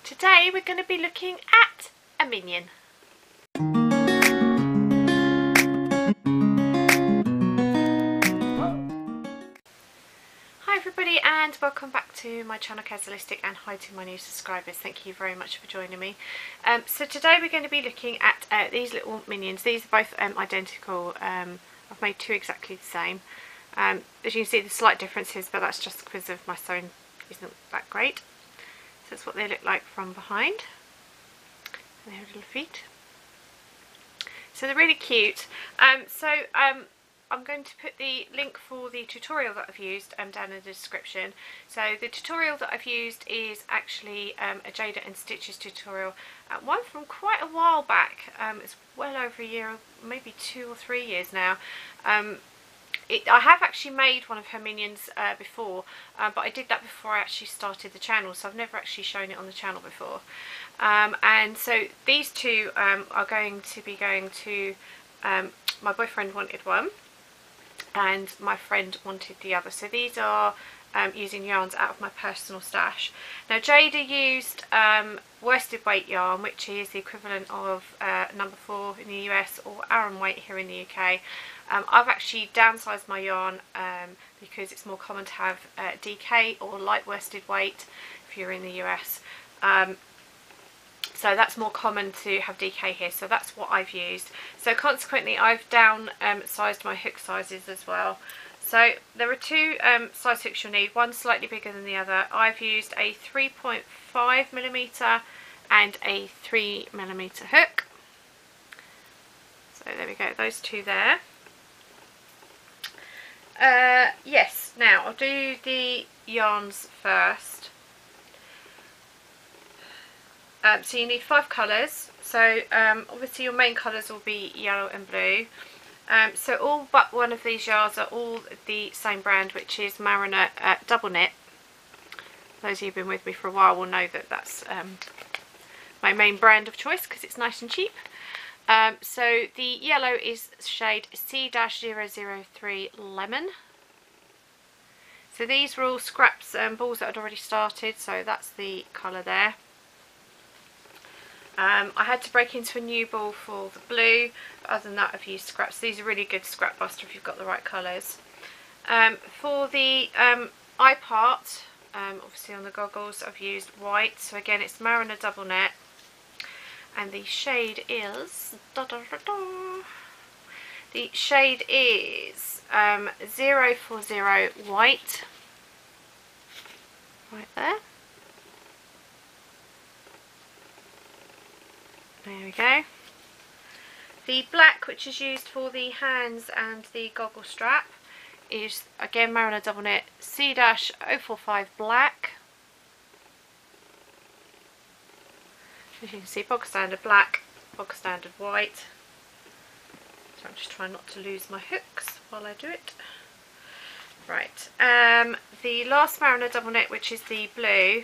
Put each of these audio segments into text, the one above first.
Today we're going to be looking at a minion. Hi everybody and welcome back to my channel Kazzalistic, and hi to my new subscribers. Thank you very much for joining me. So today we're going to be looking at these little minions. These are both identical. I've made two exactly the same. As you can see, there's slight differences, but that's just because of my sewing isn't that great. So that's what they look like from behind. And they have little feet. So they're really cute. I'm going to put the link for the tutorial that I've used down in the description. So the tutorial that I've used is actually a Jayda Institches tutorial, one from quite a while back. It's well over a year, maybe 2 or 3 years now. I have actually made one of her minions before, but I did that before I actually started the channel, so I've never actually shown it on the channel before. And so these two are going to be going to, my boyfriend wanted one and my friend wanted the other. So these are using yarns out of my personal stash. Now Jayda used worsted weight yarn, which is the equivalent of number 4 in the US or Aran weight here in the UK. I've actually downsized my yarn because it's more common to have DK or light worsted weight if you're in the US. So that's more common to have DK here, so that's what I've used. So consequently I've downsized my hook sizes as well. So there are two size hooks you'll need, one slightly bigger than the other. I've used a 3.5mm and a 3mm hook. So there we go, those two there. Yes, now I'll do the yarns first. So you need 5 colours. So obviously your main colours will be yellow and blue. So all but one of these yarns are all the same brand, which is Mariner Double Knit. Those of you who've been with me for a while will know that that's my main brand of choice because it's nice and cheap. So the yellow is shade C-003 Lemon. So these were all scraps and balls that I'd already started, so that's the colour there. I had to break into a new ball for the blue, but other than that I've used scraps. These are really good scrap buster if you've got the right colours. For the eye part, obviously on the goggles I've used white, so again it's Mariner Double Knit. And the shade is the shade is 040 white, right there. There we go. The black, which is used for the hands and the goggle strap, is again Mariner Double Knit C-045 black. As you can see, bog standard black, bog standard white. So I'm just trying not to lose my hooks while I do it. Right, the last Mariner Double Knit, which is the blue,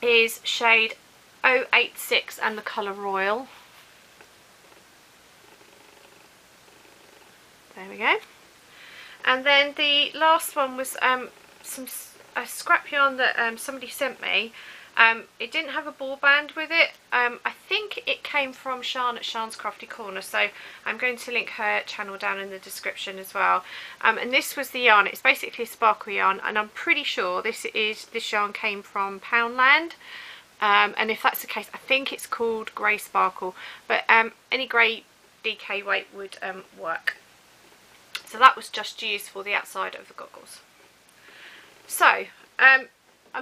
is shade 086 and the colour Royal. There we go. And then the last one was a scrap yarn that somebody sent me. It didn't have a ball band with it. I think it came from Sian at Sian's Crafty Corner, so I'm going to link her channel down in the description as well. And this was the yarn. It's basically a sparkle yarn, and I'm pretty sure this yarn came from Poundland. And if that's the case, I think it's called Grey Sparkle, but any grey DK weight would work. So that was just used for the outside of the goggles. So I'm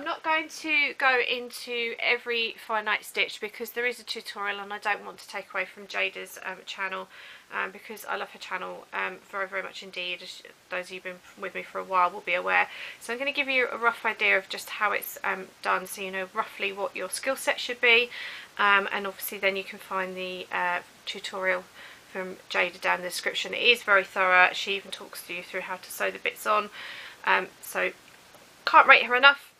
not going to go into every finite stitch because there is a tutorial and I don't want to take away from Jayda's channel, because I love her channel very, very much indeed, as those of you who've been with me for a while will be aware. So I'm going to give you a rough idea of just how it's done, so you know roughly what your skill set should be, and obviously then you can find the tutorial from Jayda down in the description. It is very thorough. She even talks to you through how to sew the bits on, so can't rate her enough.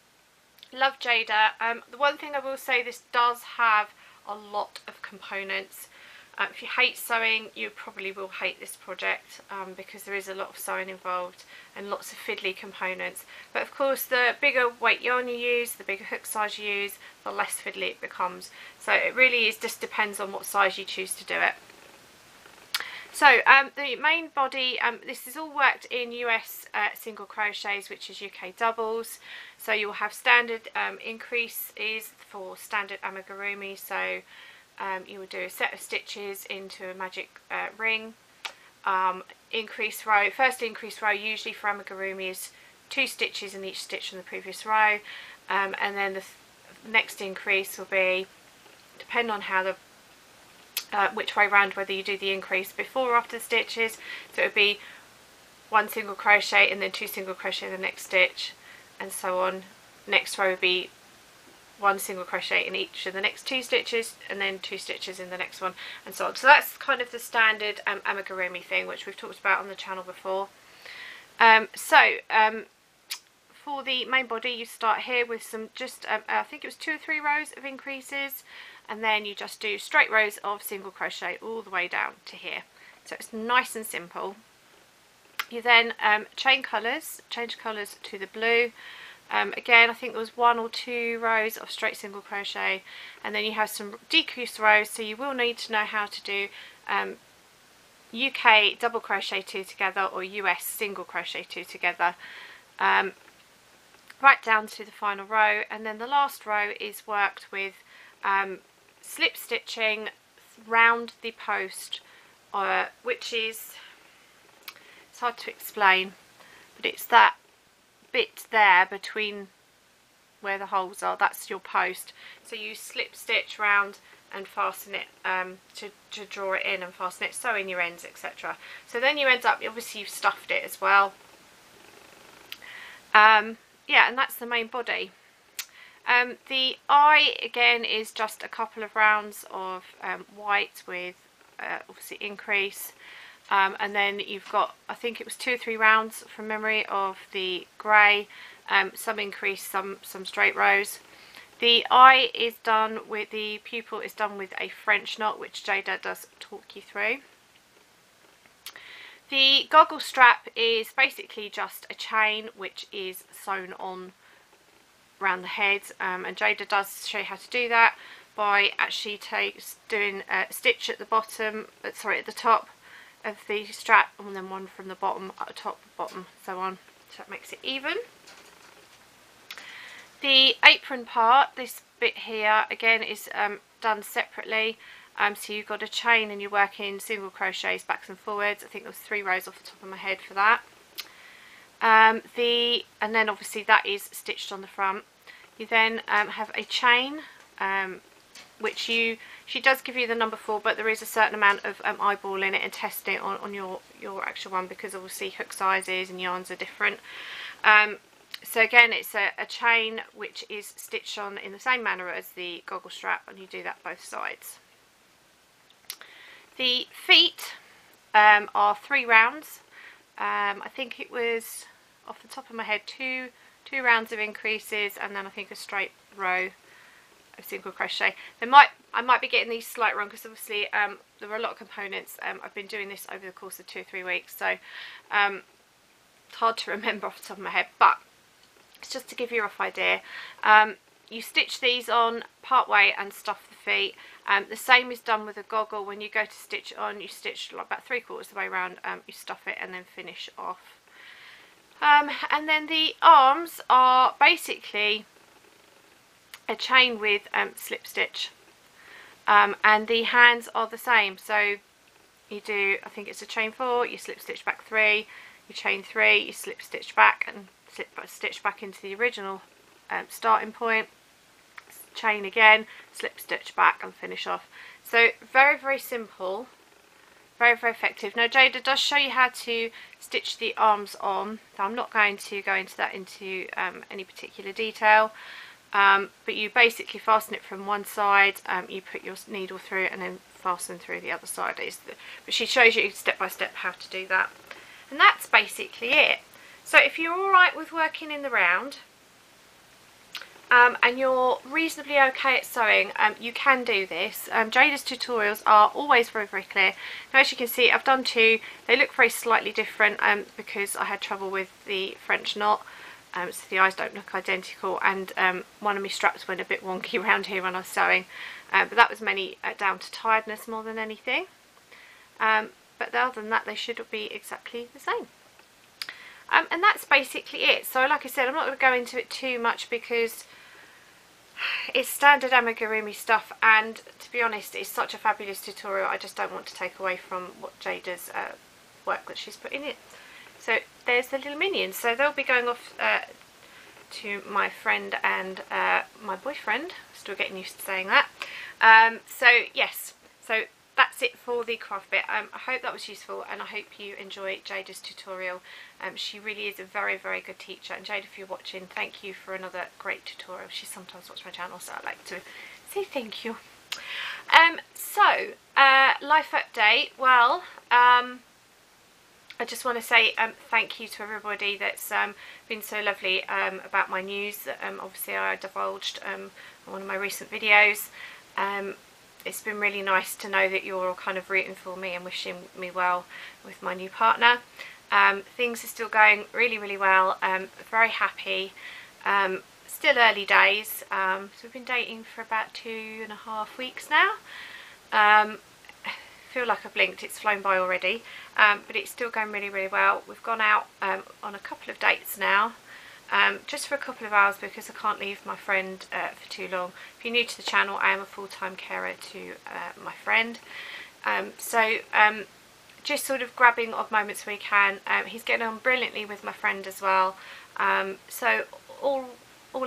Love Jayda. The one thing I will say, this does have a lot of components. If you hate sewing, you probably will hate this project because there is a lot of sewing involved and lots of fiddly components. But of course, the bigger weight yarn you use, the bigger hook size you use, the less fiddly it becomes. So it really just depends on what size you choose to do it. So the main body, this is all worked in US single crochets, which is UK doubles. So you will have standard increases for standard amigurumi. So you will do a set of stitches into a magic ring. Increase row, first increase row usually for amigurumi is 2 stitches in each stitch from the previous row, and then the next increase will be, depend on how the which way round, whether you do the increase before or after the stitches. So it would be 1 single crochet and then 2 single crochet in the next stitch, and so on. Next row would be 1 single crochet in each of the next 2 stitches and then 2 stitches in the next one, and so on. So that's kind of the standard amigurumi thing, which we've talked about on the channel before. For the main body, you start here with some just I think it was 2 or 3 rows of increases, and then you just do straight rows of single crochet all the way down to here. So it's nice and simple. You then change colours to the blue. Again, I think there was 1 or 2 rows of straight single crochet, and then you have some decreased rows, so you will need to know how to do UK double crochet 2 together or US single crochet 2 together, right down to the final row. And then the last row is worked with slip stitching round the post, which is, it's hard to explain, but it's that bit there between where the holes are, that's your post. So you slip stitch round and fasten it to draw it in and fasten it, sew in your ends, etc. So then you end up, obviously you've stuffed it as well. Yeah, and that's the main body. The eye again is just a couple of rounds of white with obviously increase, and then you've got, I think it was 2 or 3 rounds from memory of the grey, some increase, some straight rows. The eye is done with, the pupil is done with a French knot, which Jayda does talk you through. The goggle strap is basically just a chain which is sewn on around the head, and Jayda does show you how to do that by actually doing a stitch at the bottom, at the top of the strap, and then one from the bottom, at the top, bottom, so on, so that makes it even. The apron part, this bit here, again is done separately. So you've got a chain and you're working single crochets backs and forwards. I think there was 3 rows off the top of my head for that. And then obviously that is stitched on the front. You then have a chain, which she does give you the number 4, but there is a certain amount of eyeballing it and testing it on your actual one, because obviously hook sizes and yarns are different. So again, it's a chain which is stitched on in the same manner as the goggle strap, and you do that both sides. The feet are 3 rounds. I think it was, off the top of my head, two rounds of increases, and then I think a straight row of single crochet. I might be getting these slightly wrong, because obviously there are a lot of components. I've been doing this over the course of 2 or 3 weeks, so it's hard to remember off the top of my head, but it's just to give you a rough idea. You stitch these on part way and stuff the feet. The same is done with a goggle. When you go to stitch it on, you stitch like about 3/4 of the way around, you stuff it and then finish off. And then the arms are basically a chain with slip stitch, and the hands are the same. So you do, I think it's a chain 4, you slip stitch back 3, you chain 3, you slip stitch back and slip stitch back into the original starting point, chain again, slip stitch back and finish off. So very, very simple, very, very effective. Now Jayda does show you how to stitch the arms on, so I'm not going to go into that into any particular detail, but you basically fasten it from one side, you put your needle through and then fasten through the other side. But she shows you step by step how to do that, and that's basically it. So if you're alright with working in the round, and you're reasonably okay at sewing, you can do this. Jayda's tutorials are always very, very clear. Now, as you can see, I've done two. They look very slightly different because I had trouble with the French knot, so the eyes don't look identical, and one of my straps went a bit wonky around here when I was sewing, but that was mainly down to tiredness more than anything. But other than that, they should be exactly the same. And that's basically it. So like I said, I'm not going to go into it too much because it's standard amigurumi stuff, and to be honest, it's such a fabulous tutorial. I just don't want to take away from what Jayda's work that she's put in it. So there's the little minions. So they'll be going off to my friend and my boyfriend. Still getting used to saying that. So yes, so that's it for the craft bit. I hope that was useful, and I hope you enjoy Jayda's tutorial. She really is a very, very good teacher, and Jayda, if you're watching, thank you for another great tutorial. She sometimes watches my channel, so I'd like to say thank you. Life update. Well, I just want to say thank you to everybody that's been so lovely about my news. Obviously I divulged on one of my recent videos. It's been really nice to know that you're all kind of rooting for me and wishing me well with my new partner. Things are still going really, really well. Very happy. Still early days. So we've been dating for about 2.5 weeks now. I feel like I blinked, it's flown by already. But it's still going really, really well. We've gone out on a couple of dates now. Just for a couple of hours because I can't leave my friend for too long. If you're new to the channel, I am a full-time carer to my friend. Just sort of grabbing odd moments where he can. He's getting on brilliantly with my friend as well. So all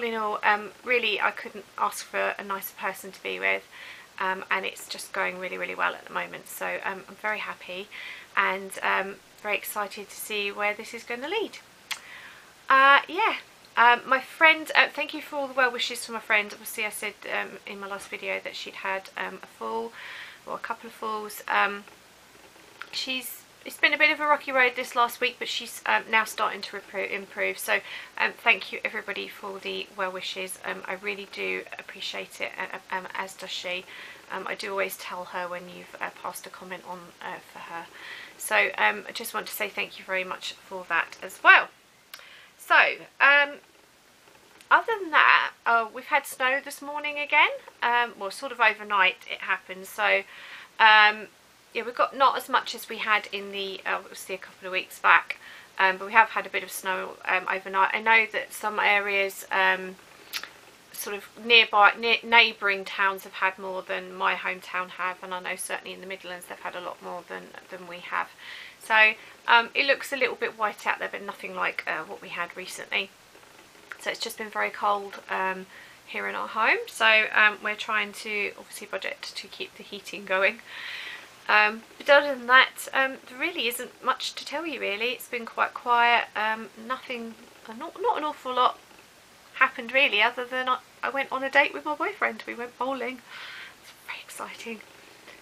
in all, really I couldn't ask for a nicer person to be with. And it's just going really, really well at the moment. So I'm very happy and very excited to see where this is going to lead. My friend, thank you for all the well wishes for my friend. Obviously I said in my last video that she'd had a fall, or a couple of falls. It's been a bit of a rocky road this last week, but she's now starting to improve. So thank you everybody for the well wishes. I really do appreciate it, as does she. I do always tell her when you've passed a comment on for her. So I just want to say thank you very much for that as well. So, other than that, we've had snow this morning again. Well, sort of overnight it happened. So, yeah, we've got not as much as we had in the, obviously a couple of weeks back. But we have had a bit of snow overnight. I know that some areas, sort of neighbouring towns have had more than my hometown have. And I know certainly in the Midlands they've had a lot more than we have. So it looks a little bit white out there, but nothing like what we had recently. So it's just been very cold here in our home. So we're trying to obviously budget to keep the heating going. But other than that, there really isn't much to tell you really. It's been quite quiet. Nothing, not an awful lot happened really, other than I went on a date with my boyfriend. We went bowling. It's very exciting.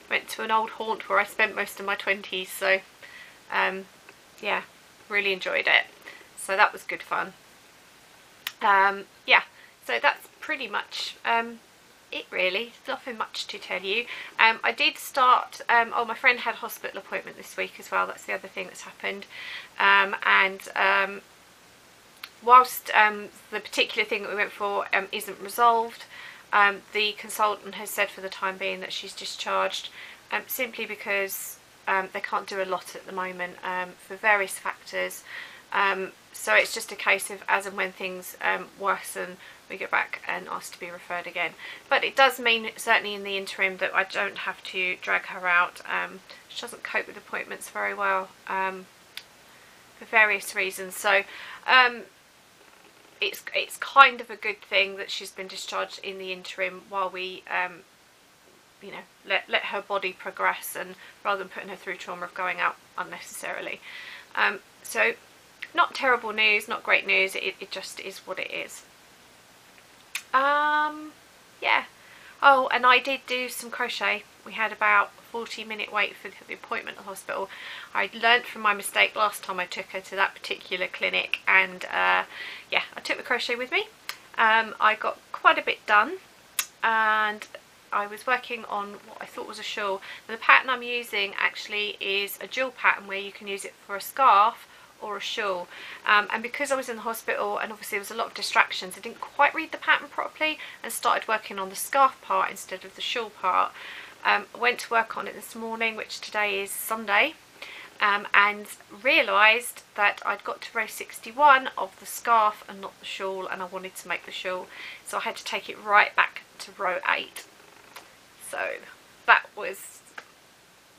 Went to an old haunt where I spent most of my 20s. So yeah, really enjoyed it. So that was good fun. Yeah, so that's pretty much it really. Nothing much to tell you. I did start, oh, my friend had a hospital appointment this week as well. That's the other thing that's happened. Whilst the particular thing that we went for isn't resolved, the consultant has said for the time being that she's discharged, simply because they can't do a lot at the moment for various factors. So it's just a case of as and when things worsen, we go back and ask to be referred again. But it does mean, certainly in the interim, that I don't have to drag her out. She doesn't cope with appointments very well for various reasons. So it's kind of a good thing that she's been discharged in the interim while we you know, let her body progress, and rather than putting her through trauma of going out unnecessarily. So not terrible news, not great news, it just is what it is. Yeah. Oh, and I did do some crochet. We had about a 40-minute wait for the appointment at the hospital. I learnt from my mistake last time I took her to that particular clinic, and yeah, I took the crochet with me. I got quite a bit done, and I was working on what I thought was a shawl. And the pattern I'm using actually is a dual pattern where you can use it for a scarf or a shawl, and because I was in the hospital and obviously there was a lot of distractions, I didn't quite read the pattern properly and started working on the scarf part instead of the shawl part. I went to work on it this morning, which today is Sunday, and realised that I'd got to row 61 of the scarf and not the shawl, and I wanted to make the shawl, so I had to take it right back to row 8. So that was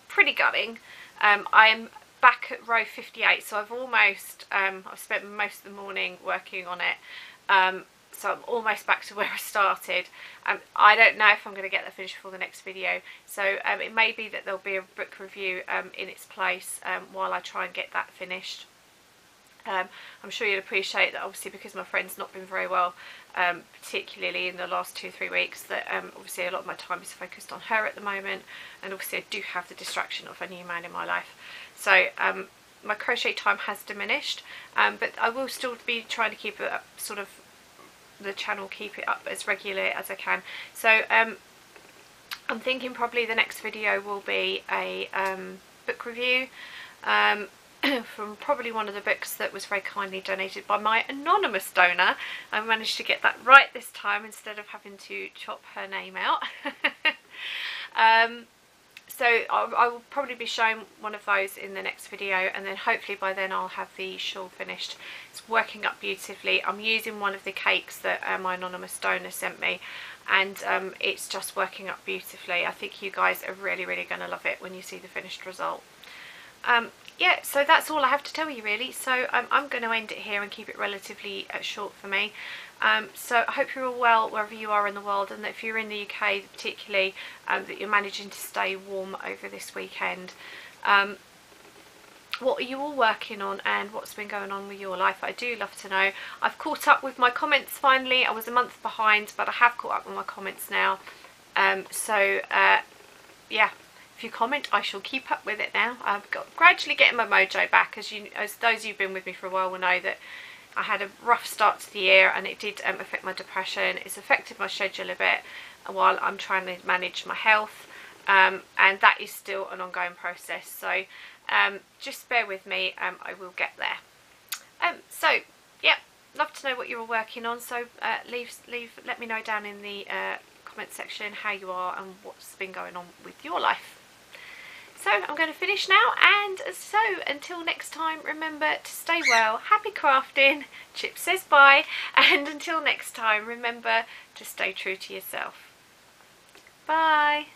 pretty gutting. I am back at row 58, so I've almost I've spent most of the morning working on it, so I'm almost back to where I started. I don't know if I'm going to get that finished for the next video, so it may be that there'll be a book review in its place while I try and get that finished. I'm sure you'll appreciate that, obviously, because my friend's not been very well, particularly in the last 2-3 weeks, that obviously a lot of my time is focused on her at the moment, and obviously I do have the distraction of a new man in my life. So my crochet time has diminished, but I will still be trying to keep it up, sort of the channel, keep it up as regular as I can. So I'm thinking probably the next video will be a book review from probably one of the books that was very kindly donated by my anonymous donor. I managed to get that right this time instead of having to chop her name out. So I will probably be showing one of those in the next video, and then hopefully by then I'll have the shawl finished. It's working up beautifully. I'm using one of the cakes that my anonymous donor sent me, and it's just working up beautifully. I think you guys are really going to love it when you see the finished result. Yeah, so that's all I have to tell you really. So I'm going to end it here and keep it relatively short for me. So I hope you're all well wherever you are in the world, and that if you're in the UK particularly, that you're managing to stay warm over this weekend. What are you all working on, and what's been going on with your life? I do love to know. I've caught up with my comments finally. I was a month behind, but I have caught up with my comments now. Yeah. If you comment, I shall keep up with it now. I've got gradually getting my mojo back. As those who've been with me for a while will know that I had a rough start to the year, and it did affect my depression. It's affected my schedule a bit while I'm trying to manage my health, and that is still an ongoing process. So just bear with me. I will get there. So yeah, love to know what you're all working on. So let me know down in the comment section how you are and what's been going on with your life. So I'm going to finish now, and so until next time, remember to stay well, happy crafting, Chip says bye, and until next time, remember to stay true to yourself. Bye.